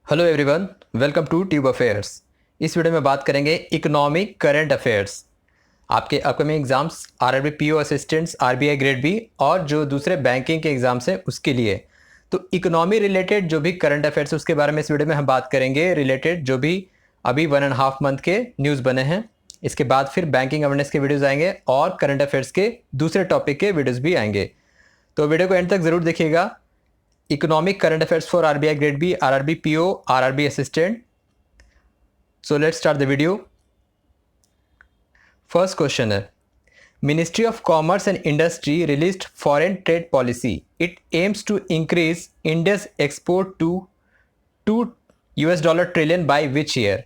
Hello everyone, welcome to tube affairs. इस video में बात करेंगे इकोनॉमिक करंट अफेयर्स। आपके upcoming exams RRB PO assistants, RBI grade B और जो दूसरे बैंकिंग के एग्जाम्स हैं उसके लिए तो इकोनॉमी रिलेटेड जो भी करंट अफेयर्स उसके बारे में इस वीडियो में हम बात करेंगे। रिलेटेड जो भी अभी 1.5 मंथ के न्यूज़ बने हैं, इसके बाद फिर बैंकिंग अवेयरनेस के वीडियोज़ आएंगे और करंट अफेयर्स के दूसरे टॉपिक के वीडियोज़ भी आएंगे। तो वीडियो को एंड तक ज़रूर देखिएगा। Economic current affairs for RBI grade B, RRB PO, RRB assistant. So let's start the video. First question है, Ministry of Commerce and Industry released foreign trade policy. It aims to increase India's export to $2 trillion by which year?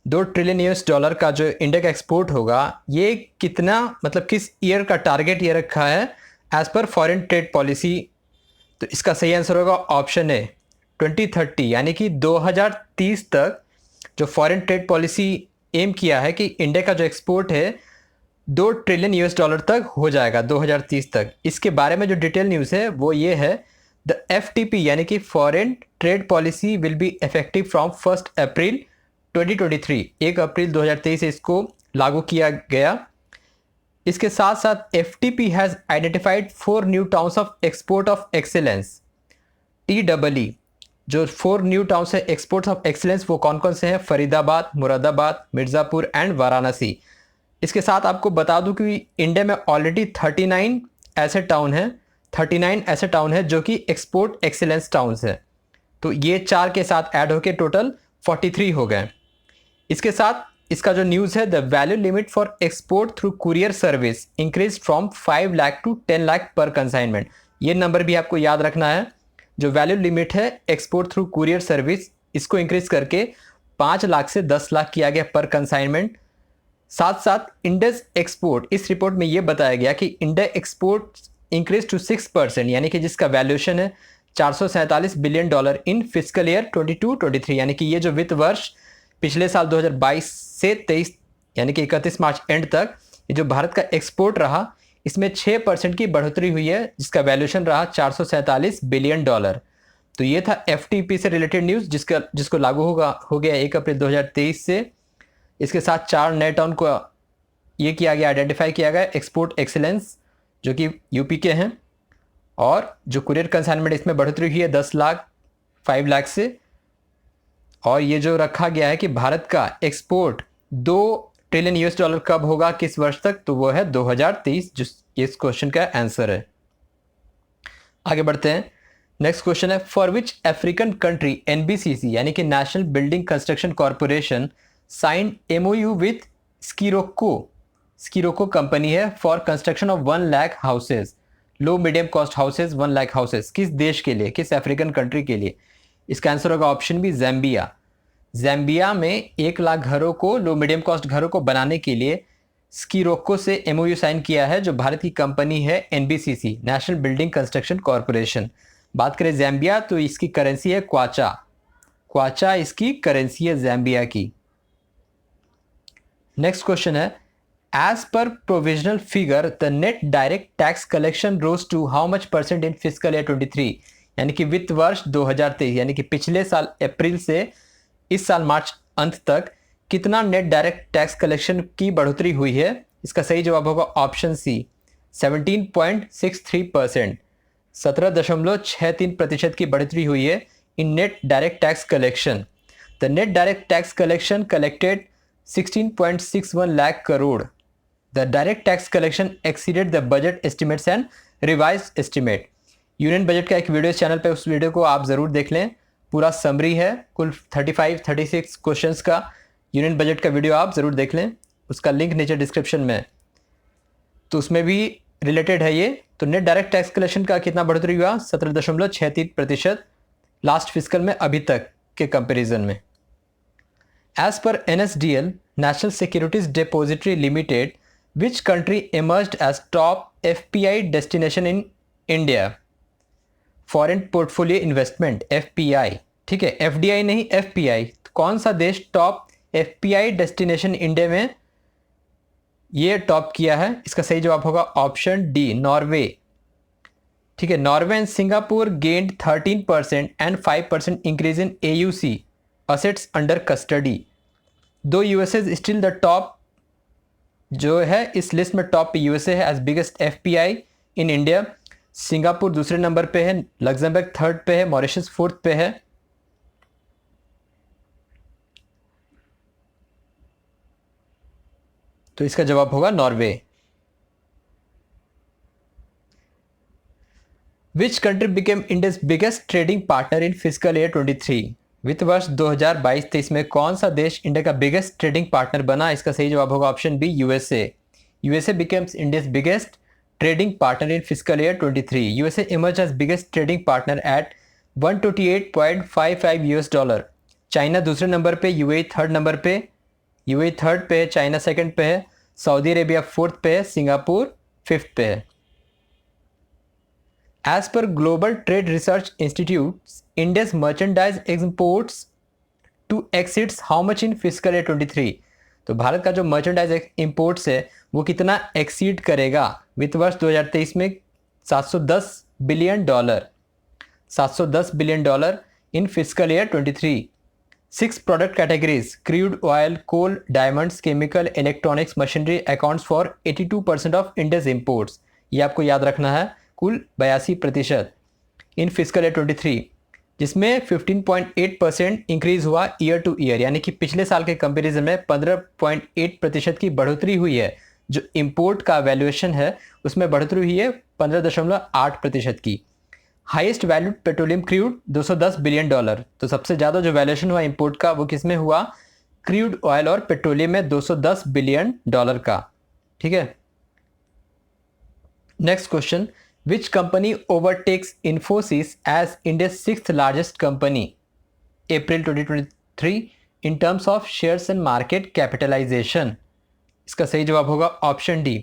$2 trillion का जो India का export होगा, ये कितना मतलब किस year का टारगेट ये रखा है एज पर फॉरेन ट्रेड पॉलिसी? तो इसका सही आंसर होगा ऑप्शन ए 2030, यानी कि 2030 तक जो फॉरेन ट्रेड पॉलिसी एम किया है कि इंडिया का जो एक्सपोर्ट है $2 ट्रिलियन तक हो जाएगा 2030 तक। इसके बारे में जो डिटेल न्यूज़ है वो ये है, द एफटीपी यानी कि foreign trade policy will be effective from 1 अप्रैल 2023, 1 अप्रैल 2023 से इसको लागू किया गया। इसके साथ साथ FTP has identified 4 new towns of export of excellence, TEE। जो 4 न्यू टाउन्स है एक्सपोर्ट्स ऑफ एक्सीलेंस वो कौन कौन से हैं? फरीदाबाद, मुरादाबाद, मिर्ज़ापुर एंड वाराणसी। इसके साथ आपको बता दूं कि इंडिया में ऑलरेडी 39 ऐसे टाउन है जो कि एक्सपोर्ट एक्सीलेंस टाउन्स हैं। तो ये 4 के साथ ऐड होकर टोटल 43 हो गए। इसके साथ इसका जो न्यूज़ है, the value limit for export through courier service increase from 5 lakh to 10 lakh per consignment. ये नंबर भी आपको याद रखना है। जो वैल्यू लिमिट है एक्सपोर्ट थ्रू कुरियर सर्विस, इसको इंक्रीज करके 5 लाख से 10 लाख किया गया पर कंसाइनमेंट। साथ साथ इंडियाज एक्सपोर्ट, इस रिपोर्ट में ये बताया गया कि इंडिया एक्सपोर्ट इंक्रीज टू 6%, यानी कि जिसका वैल्यूएशन है $447 बिलियन इन फिजिकल ईयर 22-23, यानी कि ये जो वित्त वर्ष पिछले साल 2022 से 23 यानी कि 31 मार्च एंड तक ये जो भारत का एक्सपोर्ट रहा, इसमें 6% की बढ़ोतरी हुई है, जिसका वैल्यूएशन रहा $447 बिलियन। तो ये था एफटीपी से रिलेटेड न्यूज़ जिसको लागू हो गया 1 अप्रैल 2023 से। इसके साथ 4 नए टाउन को ये किया गया, आइडेंटिफाई किया गया एक्सपोर्ट एक्सीलेंस जो कि यूपी के हैं, और जो कुरियर कंसाइनमेंट इसमें बढ़ोतरी हुई है 10 लाख 5 लाख से। और ये जो रखा गया है कि भारत का एक्सपोर्ट $2 ट्रिलियन कब होगा, किस वर्ष तक, तो वो है 2030, जो इस क्वेश्चन का आंसर है। आगे बढ़ते हैं। नेक्स्ट क्वेश्चन है, for which African country NBCC यानी कि national building construction corporation sign MOU with स्कीरोको कंपनी है for construction of 1 lakh houses, low medium cost houses, 1 lakh houses. किस देश के लिए, किस अफ्रीकन कंट्री के लिए? इसका आंसर होगा ऑप्शन बी ज़ैम्बिया। ज़ैम्बिया में 1 लाख घरों को, लो मीडियम कॉस्ट घरों को बनाने के लिए स्कीरोको से MOU साइन किया है, जो भारत की कंपनी है NBCC, national building construction corporation. बात करें ज़ैम्बिया तो इसकी करेंसी है क्वाचा इसकी करेंसी है ज़ैम्बिया की। नेक्स्ट क्वेश्चन है, as per provisional figure the net direct tax collection rose to how much % in physical year 23, यानी कि वित्त वर्ष 2023, यानी कि पिछले साल अप्रैल से इस साल मार्च अंत तक कितना नेट डायरेक्ट टैक्स कलेक्शन की बढ़ोतरी हुई है? इसका सही जवाब होगा ऑप्शन सी 17.63%, 17.63% की बढ़ोतरी हुई है इन net direct tax collection. The net direct tax collection collected 16.61 lakh crore. The direct tax collection exceeded the budget estimates and revised estimate. Union budget का एक वीडियो इस चैनल पे, उस वीडियो को आप ज़रूर देख लें। पूरा समरी है कुल 36 क्वेश्चंस का। यूनियन बजट का वीडियो आप ज़रूर देख लें, उसका लिंक नीचे डिस्क्रिप्शन में है, तो उसमें भी रिलेटेड है ये। तो नेट डायरेक्ट टैक्स कलेक्शन का कितना बढ़ोतरी हुआ? 17.63% लास्ट फिजिकल में अभी तक के कंपैरिजन में। As per NSDL, national securities depository limited, which country emerged as top FPI destination in India foreign portfolio investment, FPI, ठीक है, FDI नहीं FPI। तो कौन सा देश टॉप FPI डेस्टिनेशन इंडिया में ये टॉप किया है? इसका सही जवाब होगा ऑप्शन डी नॉर्वे। ठीक है, Norway and Singapore gained 13% and 5% increase in AUC assets under custody. Though USA still the top, जो है इस लिस्ट में टॉप पे यूएसए है as biggest FPI in India. Singapore दूसरे नंबर पे है, लग्जमबर्ग थर्ड पे है, मॉरिशस फोर्थ पे है। तो इसका जवाब होगा Norway. Which country became India's biggest trading partner in physical year 23? वित्त वर्ष 2022-23 में कौन सा देश इंडिया का बिगेस्ट ट्रेडिंग पार्टनर बना? इसका सही जवाब होगा option B, USA. USA becomes India's biggest trading partner in physical year 23। USA emerge as biggest trading partner at 128.55 $। China दूसरे नंबर पे, यूएई थर्ड नंबर पे, यूएई थर्ड पे है, चाइना सेकंड पे है, सऊदी अरेबिया फोर्थ पे है, Singapore fifth पे है। As per Global Trade Research Institute, India's merchandise exports to exceeds how much in fiscal year 23? तो भारत का जो मर्चेंडाइज इंपोर्ट्स है वो कितना एक्सीड करेगा वित्त वर्ष 2023 में? $710 billion, $710 billion in physical year 23। 6 product categories crude oil, coal, diamonds, chemical, electronics, machinery accounts for 82% of India's imports. ये आपको याद रखना है, कुल 82% इन फिजिकल ईयर 23, जिसमें 15.8% इंक्रीज हुआ ईयर टू ईयर, यानी कि पिछले साल के कंपैरिजन में 15.8% की बढ़ोतरी हुई है। जो इंपोर्ट का वैल्यूएशन है उसमें बढ़ोतरी हुई है 15.8% की। Highest valued petroleum crude $210 billion. तो सबसे ज़्यादा जो वैल्यूएशन हुआ इंपोर्ट का वो किस में हुआ? क्रूड ऑयल और पेट्रोलियम में $210 बिलियन का। ठीक है, next question, Which company overtakes Infosys as India's 6th largest company, April 2023, in terms of shares and market capitalization? इसका सही जवाब होगा option D,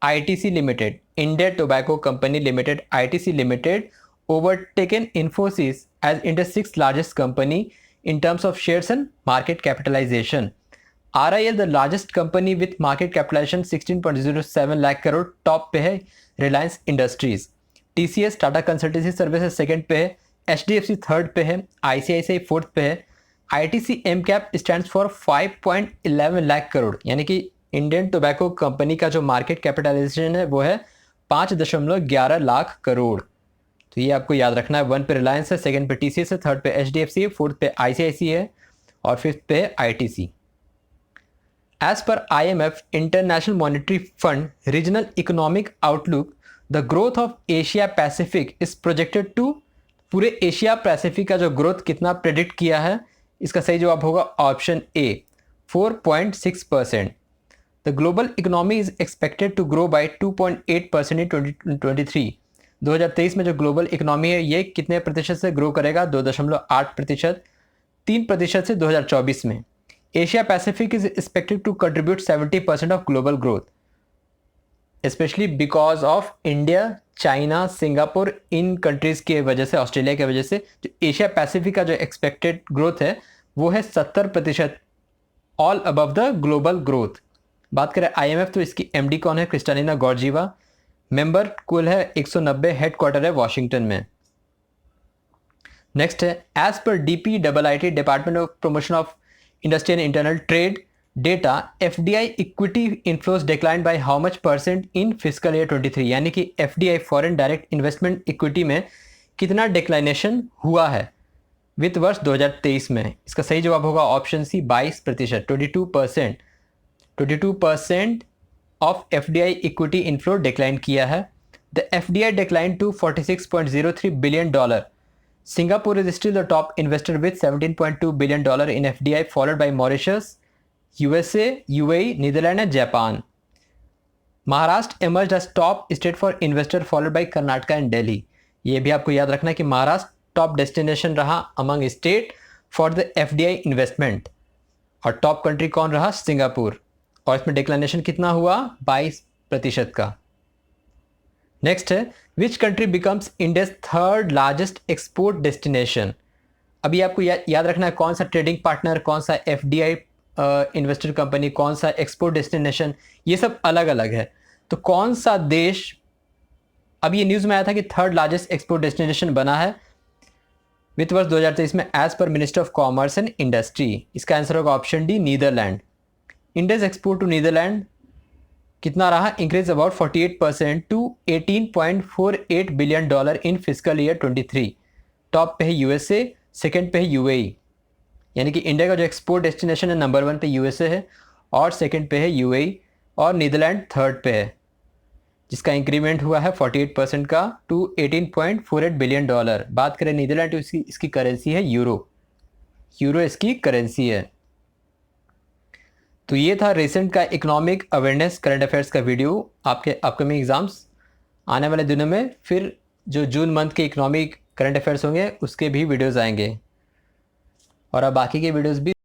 ITC limited. India tobacco company limited, ITC limited, overtaken Infosys as India's 6th largest company in terms of shares and market capitalization. RIL, the largest company with market capitalization 16.07 lakh crore, top पे है Reliance industries. TCS Tata consultancy services second पे है, HDFC third पे है, ICICI fourth पे है। ITC MCAP stands for 5.11 lakh crore, यानी कि इंडियन टोबैको कंपनी का जो मार्केट कैपिटलाइजेशन है वो है 5.11 लाख करोड़। तो ये आपको याद रखना है। वन पे रिलायंस है, सेकंड पे TCS है, थर्ड पे HDFC है, फोर्थ पे ICICI है और फिफ्थ पे है ITC। As per IMF, International Monetary Fund, regional economic outlook, the growth of Asia Pacific is projected to, पूरे एशिया पैसिफिक का जो ग्रोथ कितना प्रेडिक्ट किया है? इसका सही जवाब होगा option A, 4.6%। The global economy is expected to grow by 2.8% in 2023। 2023 में जो ग्लोबल इकोनॉमी है ये कितने प्रतिशत से ग्रो करेगा? 2.8%, 3% से 2024 में। Asia Pacific is expected to contribute 70% of global growth, especially because of India, China, Singapore, in countries के वजह से, ऑस्ट्रेलिया के वजह से जो एशिया पैसिफिक का जो एक्सपेक्टेड ग्रोथ है वो है 70%, all above the global growth. बात करें IMF तो इसकी MD कौन है? क्रिस्टालिना गॉर्जीवा। मेंबर कुल है 190, हेडक्वार्टर है वॉशिंगटन में। नेक्स्ट है, as per DPIIT, department of promotion of industry and internal trade data, FDI equity inflows decline by how much % in physical year 23, यानी कि FDI foreign direct investment equity में कितना declination हुआ है वित्त वर्ष 2023 में? इसका सही जवाब होगा option C, 22%, 22%। 22% of FDI equity inflow decline किया है। The FDI decline to $46.03 billion. Singapore is still the top investor with $17.2 billion in FDI, followed by Mauritius, USA, UAE, Netherlands and Japan. Maharashtra emerged as top state for investor, followed by Karnataka and Delhi. ये भी आपको याद रखना कि Maharashtra top destination रहा among state for the FDI investment, और top country कौन रहा? सिंगापुर। और इसमें डिक्लाइनेशन कितना हुआ? 22% का। नेक्स्ट है, which country becomes India's third largest export destination? अभी आपको याद रखना है कौन सा ट्रेडिंग पार्टनर, कौन सा FDI इन्वेस्टर कंपनी, कौन सा एक्सपोर्ट डेस्टिनेशन, ये सब अलग अलग है। तो कौन सा देश अब ये न्यूज़ में आया था कि थर्ड लार्जेस्ट एक्सपोर्ट डेस्टिनेशन बना है वित्त वर्ष 2023 में as per minister of commerce and industry. इसका आंसर होगा option D, Netherland. India's export to Netherland कितना रहा? Increase about 48% to $18.48 billion in physical year 23। Top पे है यूएसए, सेकंड पे है यूएई। यानी कि इंडिया का जो एक्सपोर्ट डेस्टिनेशन है नंबर 1 पे यूएसए है और सेकंड पे है यूएई और नीदरलैंड थर्ड पे है, जिसका इंक्रीमेंट हुआ है 48% का टू $18.48 बिलियन। बात करें नीदरलैंड तो इसकी करेंसी है यूरो। यूरो इसकी करेंसी है। तो ये था रिसेंट का इकोनॉमिक अवेयरनेस करंट अफेयर्स का वीडियो। आपके अपकमिंग एग्ज़ाम्स आने वाले दिनों में फिर जो जून मंथ के इकोनॉमिक करंट अफेयर्स होंगे उसके भी वीडियोस आएंगे और अब बाकी के वीडियोस भी